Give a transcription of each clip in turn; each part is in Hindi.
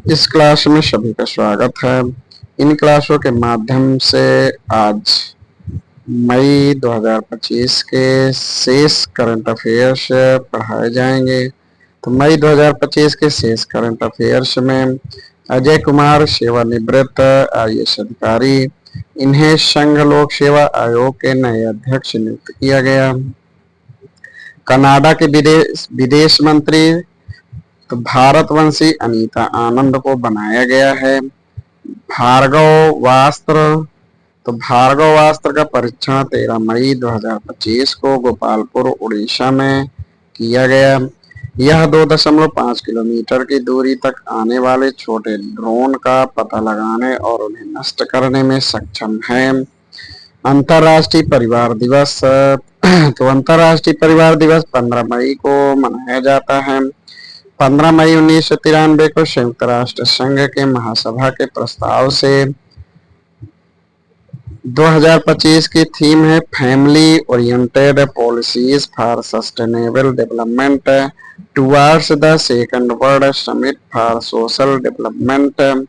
इस क्लास में सभी का स्वागत है। इन क्लासों के माध्यम से आज मई 2025 के शेष करंट अफेयर्स पढ़ाए जाएंगे। तो मई 2025 के शेष करंट अफेयर्स में अजय कुमार सेवानिवृत्त आईएएस अधिकारी, इन्हें संघ लोक सेवा आयोग के नए अध्यक्ष नियुक्त किया गया। कनाडा के विदेश मंत्री तो भारतवंशी अनीता आनंद को बनाया गया है। भार्गव वास्त्र का परीक्षण 13 मई 2025 को गोपालपुर उड़ीसा में किया गया। यह 2.5 किलोमीटर की दूरी तक आने वाले छोटे ड्रोन का पता लगाने और उन्हें नष्ट करने में सक्षम है। अंतर्राष्ट्रीय परिवार दिवस तो अंतर्राष्ट्रीय परिवार दिवस 15 मई को मनाया जाता है। 15 मई 1993 को संयुक्त राष्ट्र संघ के महासभा के प्रस्ताव से 2025 की थीम है family oriented policies for sustainable development towards the second world summit for social development.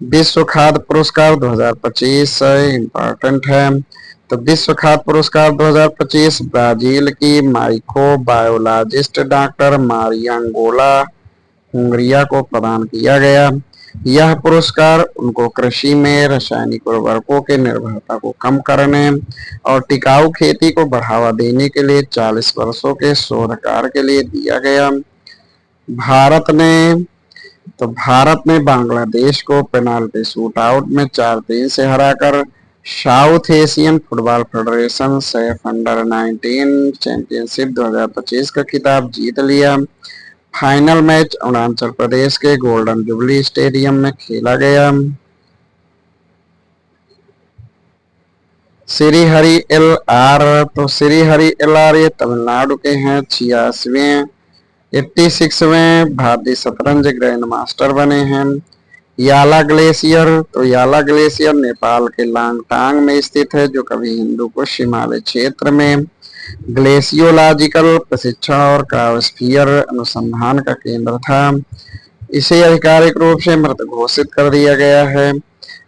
विश्व खाद्य पुरस्कार 2025 इम्पोर्टेंट है। तो विश्व खाद्य पुरस्कार 2025 ब्राजील की माइक्रोबायोलॉजिस्ट डॉक्टर मारियांगोला हुंगरिया को प्रदान किया गया। यह पुरस्कार उनको कृषि में रासायनिक उर्वरकों के निर्भरता को कम करने और टिकाऊ खेती को बढ़ावा देने के लिए 40 वर्षों के शोध कार्य के लिए दिया गया। भारत ने बांग्लादेश को पेनाल्टी शूटआउट में 4-3 से हराकर south Asian football federation Saif under-19 championship 2025 का खिताब जीत लिया। फाइनल मैच अरुणाचल प्रदेश के गोल्डन जुबली स्टेडियम में खेला गया। श्री हरि एल आर ये तमिलनाडु के हैं। 86वें भारतीय शतरंज ग्रैंड मास्टर बने हैं। याला ग्लेशियर नेपाल के लांगटांग में स्थित है, जो कभी हिंदू कुश हिमालय क्षेत्र में ग्लेशियोलॉजिकल प्रशिक्षण और क्रायोस्फीयर अनुसंधान का केंद्र था। इसे आधिकारिक रूप से मृत घोषित कर दिया गया है।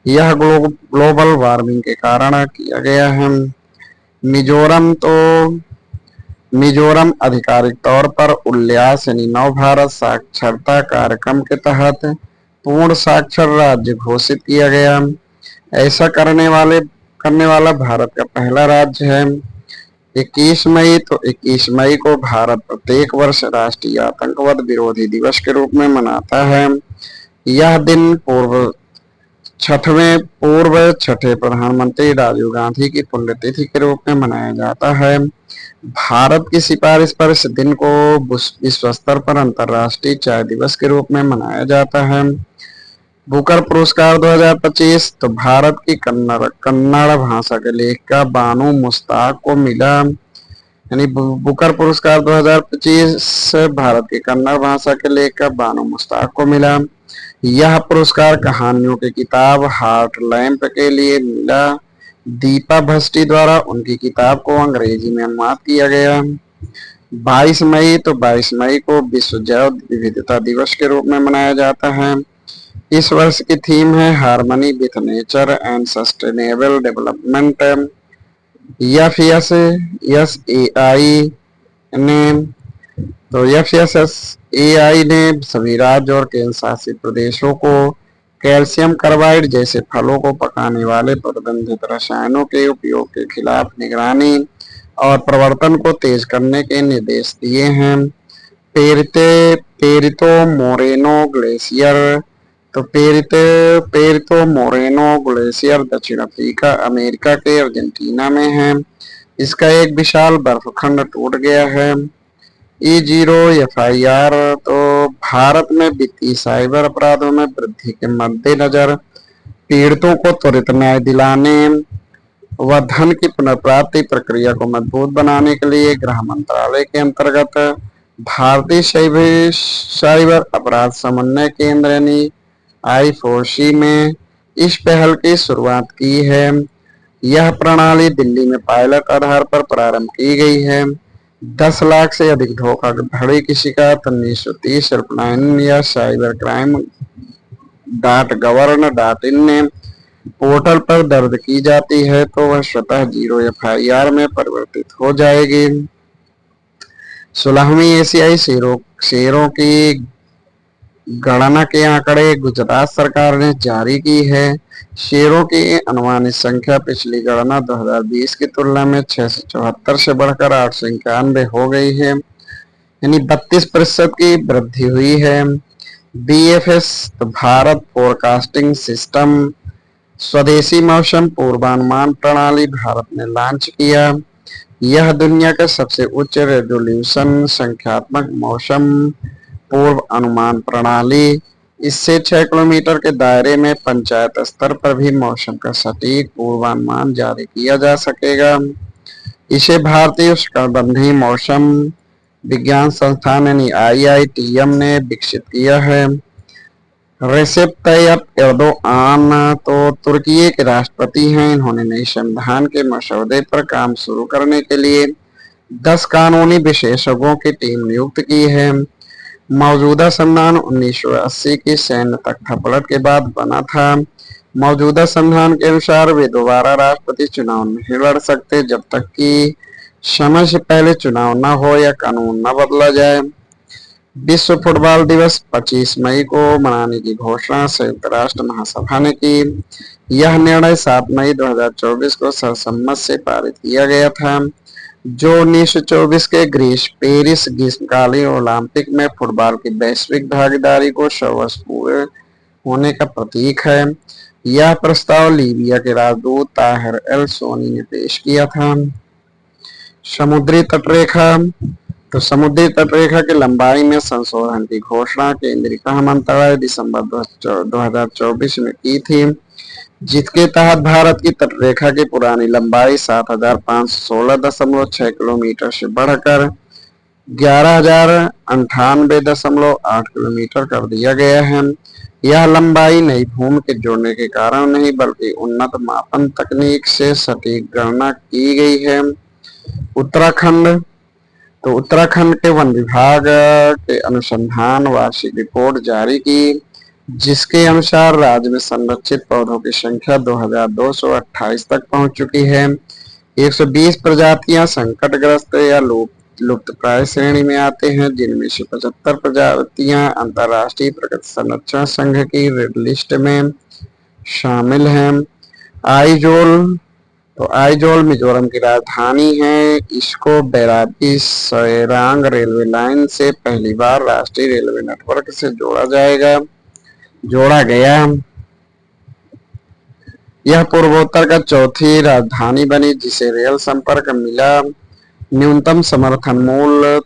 यह ग्लोबल वार्मिंग के कारण किया गया है। मिजोरम आधिकारिक तौर पर उल्लास यानी नव भारत साक्षरता कार्यक्रम के तहत पूर्ण साक्षर राज्य घोषित किया गया। ऐसा करने वाला भारत का पहला राज्य है। 21 मई को भारत प्रत्येक वर्ष राष्ट्रीय आतंकवाद विरोधी दिवस के रूप में मनाता है। यह दिन पूर्व छठे प्रधानमंत्री राजीव गांधी की पुण्यतिथि के रूप में मनाया जाता है। भारत की सिफारिश पर इस दिन को विश्व स्तर पर अंतर्राष्ट्रीय चाय दिवस के रूप में मनाया जाता है। बुकर पुरस्कार 2025 तो भारत की कन्नड़ भाषा के लेखिका बानू मुश्ताक को मिला। यानी बुकर पुरस्कार 2025 भारत की कन्नड़ भाषा के लेखिका बानू मुश्ताक को मिला। यह पुरस्कार कहानियों की किताब हार्ट लैम्प के लिए मिला। दीपा भस्टी द्वारा उनकी किताब को अंग्रेजी में अनुवाद किया गया। 22 मई को विश्व जैव विविधता दिवस के रूप में मनाया जाता है। इस वर्ष की थीम है harmony with nature and sustainable development. FSSAI ने सभी राज्य और केंद्र शासित प्रदेशों को कैल्शियम कार्बाइड जैसे फलों को पकाने वाले प्रतिबंधित रसायनों के उपयोग के खिलाफ निगरानी और प्रवर्तन को तेज करने के निर्देश दिए हैं। पेरितो मोरेनो ग्लेशियर दक्षिण अमेरिका के अर्जेंटीना में है। इसका एक विशाल बर्फखंड टूट गया है। E0FIR तो भारत में वित्तीय साइबर अपराधों में वृद्धि के मद्देनजर पीड़ितों को त्वरित न्याय दिलाने व धन की पुनर्प्राप्ति प्रक्रिया को मजबूत बनाने के लिए गृह मंत्रालय के अंतर्गत भारतीय साइबर अपराध समन्वय केंद्र यानी I4C में इस पहल की शुरुआत की है। यह प्रणाली दिल्ली में पायलट आधार पर प्रारंभ की गई है। 10 लाख से अधिक धोखाधड़ी की शिकायत 1930 हेल्पलाइन या साइबर क्राइम .gov.in ने पोर्टल पर दर्ज की जाती है तो वह स्वतः 0 FIR में परिवर्तित हो जाएगी। 16वीं एशियाई शेरों की गणना के आंकड़े गुजरात सरकार ने जारी की है। शेरों की अनुमानित संख्या पिछली गणना 2020 की तुलना में 674 से बढ़कर 891 हो गई है, यानी 32% की वृद्धि हुई है। BFS तो भारत फोरकास्टिंग सिस्टम स्वदेशी मौसम पूर्वानुमान प्रणाली भारत ने लॉन्च किया। यह दुनिया का सबसे उच्च रेजोल्यूशन संख्यात्मक मौसम पूर्व अनुमान प्रणाली। इससे 6 किलोमीटर के दायरे में पंचायत स्तर पर भी मौसम का सटीक पूर्वानुमान जारी किया जा सकेगा। इसे भारतीय उष्णकटिबंधीय मौसम विज्ञान संस्थान यानी IITM ने विकसित किया है। रेसेप तैयप एर्दोआन तो तुर्की के राष्ट्रपति हैं। इन्होंने नए संविधान के मसौदे पर काम शुरू करने के लिए 10 कानूनी विशेषज्ञों की टीम नियुक्त की है। मौजूदा संविधान 1980 की सैन्य तख्तापलट के बाद बना था। मौजूदा संविधान के अनुसार वे दोबारा राष्ट्रपति चुनाव नहीं लड़ सकते जब तक कि समय से पहले चुनाव न हो या कानून न बदला जाए। विश्व फुटबॉल दिवस 25 मई को मनाने की घोषणा संयुक्त राष्ट्र महासभा ने की। यह निर्णय 7 मई 2024 को सर्वसम्मत से पारित किया गया था, जो 1924 के पेरिस ग्रीष्मकालीन ओलंपिक में फुटबॉल की वैश्विक भागीदारी को 100 वर्ष पूरे होने का प्रतीक है। यह प्रस्ताव लीबिया के राजदूत ताहिर एल सोनी ने पेश किया था। समुद्री तटरेखा तो समुद्री तटरेखा की लंबाई में संशोधन की घोषणा केंद्रीय गृह मंत्रालय दिसंबर 2024 में की थी, जिसके तहत भारत की तटरेखा की पुरानी लंबाई 7,516.6 किलोमीटर से बढ़कर 11,098.8 किलोमीटर कर दिया गया है। यह लंबाई नई भूमि के जुड़ने के कारण नहीं बल्कि उन्नत मापन तकनीक से सटीक गणना की गई है। उत्तराखंड के वन विभाग के अनुसंधान वार्षिक रिपोर्ट जारी की, जिसके अनुसार राज्य में संरक्षित पौधों की संख्या 2,228 तक पहुंच चुकी है। 120 प्रजातियां संकटग्रस्त या लुप्तप्राय श्रेणी में आते हैं, जिनमें से 75 प्रजातियां अंतर्राष्ट्रीय प्रकृति संरक्षण संघ की रेड लिस्ट में शामिल हैं। आइजोल मिजोरम की राजधानी है। इसको बैरागी सोरेंग रेलवे लाइन से पहली बार राष्ट्रीय रेलवे नेटवर्क से जोड़ा गया। यह पूर्वोत्तर का चौथी राजधानी बनी जिसे रेल संपर्क मिला। न्यूनतम समर्थन मूल्य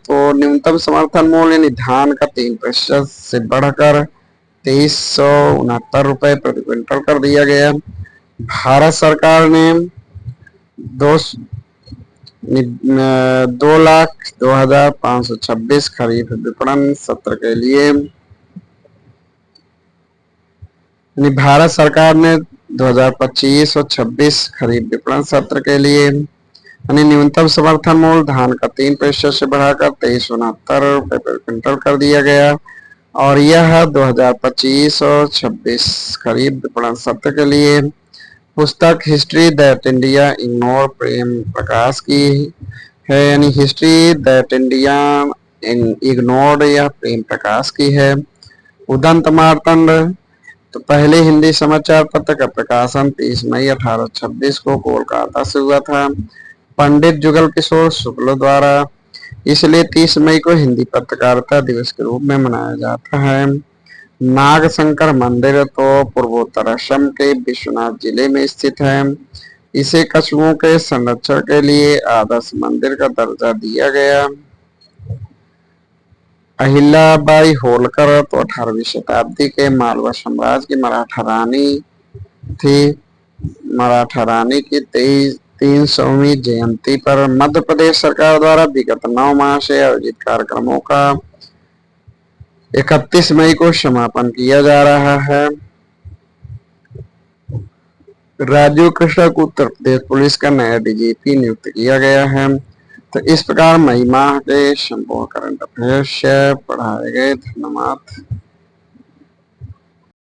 यानी धान का 3% से बढ़कर 2369 रुपए प्रति क्विंटल कर दिया गया। भारत सरकार ने 2,02,526 खरीफ विपणन सत्र के लिए भारत सरकार ने 2025-26 खरीफ विपणन सत्र के लिए न्यूनतम समर्थन मूल्य धान का 3% से बढ़ाकर 2369 रुपए प्रति क्विंटल कर दिया गया और यह 2025-26 खरीफ विपणन सत्र के लिए पुस्तक history that India ignore Prem Prakash की है, यानी हिस्ट्री दैट इंडिया इग्नोर्ड यह प्रेम प्रकाश की है। उदंत मार्तंड तो पहले हिंदी समाचार पत्र का प्रकाशन 30 मई 1826 को कोलकाता से हुआ था, पंडित जुगल किशोर शुक्ल द्वारा। इसलिए 30 मई को हिंदी पत्रकारिता दिवस के रूप में मनाया जाता है। नागशंकर मंदिर तो पूर्वोत्तर असम के विश्वनाथ जिले में स्थित है। इसे कछुओं के संरक्षण के लिए आदर्श मंदिर का दर्जा दिया गया। अहिल्याबाई होलकर तो 18वीं शताब्दी के मालवा साम्राज्य की मराठा रानी थी। मराठा रानी की 300वीं जयंती पर मध्य प्रदेश सरकार द्वारा विगत 9 माह से आयोजित कार्यक्रमों का 31 मई को समापन किया जा रहा है। राजीव कृष्ण को उत्तर प्रदेश पुलिस का नया DGP नियुक्त किया गया है। तो इस प्रकार मई माह के संपूर्ण करंट अफेयर्स पढ़ाए गए। धन्यवाद।